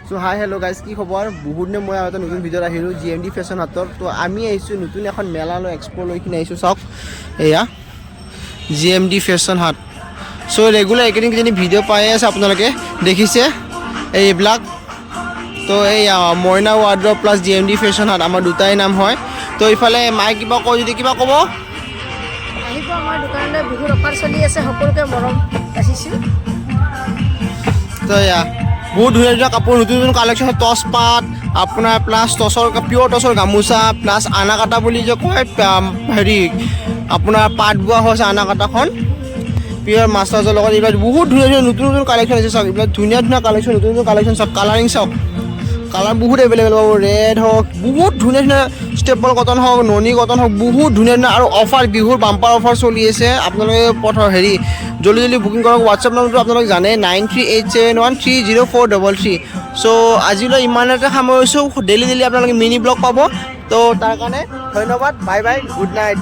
so hi hello' guys কি খবৰ বহুত দিন মই এটা নতুন ভিডিঅ'ত আহিলোঁ GMD ফেশ্বন হাটৰ তো আমি আহিছোঁ নতুন এখন মেলালৈ এক্সপ' লৈ কিনে আহিছোঁ চাওক এয়া GMD ফেশ্বন হাট চ' ৰেগুলাৰ এইকেইদিন কিজানি ভিডিঅ' পাই আছে আপোনালোকে দেখিছে এইবিলাক তো এই মইনা ৱাৰ্ড্ৰপ প্লাছ GMD ফেশ্বন হাট আমাৰ দুটাই নাম হয় তো ইফালে মায়ে কিবা কয় যদি কিবা ক'ব আহিব আমাৰ দোকানলৈ বিহুৰ অফাৰ চলি আছে সকলোকে মৰম ৰাখিছোঁ তো এয়া বহুত ধুনীয়া ধুনীয়া কাপোৰ নতুন নতুন কালেকশ্যন টচ পাত আপোনাৰ প্লাছ টচৰ পিয়'ৰ টচৰ গামোচা প্লাছ আনা কাটা বুলি যে কয় হেৰি আপোনাৰ পাত বোৱা হৈছে আনা কাটাখন পিয়'ৰ মাষ্টাৰ্ছৰ লগত এইবিলাক বহুত ধুনীয়া ধুনীয়া নতুন নতুন কালেকশ্যন আছে চাওক এইবিলাক ধুনীয়া ধুনীয়া কালেকশ্যন নতুন নতুন কালেকশ্যন চাওক কালাৰিং চাওক কালাৰ বহুত এভেইলেবল পাব ৰেড হওক বহুত ধুনীয়া ধুনীয়া ষ্টেপল কটন হওক ননী কটন হওক বহুত ধুনীয়া ধুনীয়া আৰু অফাৰ বিহুৰ বাম্পাৰ অফাৰ চলি আছে আপোনালোকে হেৰি জলদি জলদি বুকিং কৰক হোৱাটছআপ নম্বৰটো আপোনালোকে জানে 9387130433 চ' আজিলৈ ইমানতে সামৰিছোঁ ডেইলি আপোনালোকে মিনি ব্লগ পাব তো তাৰ কাৰণে ধন্যবাদ বাই বাই গুড নাইট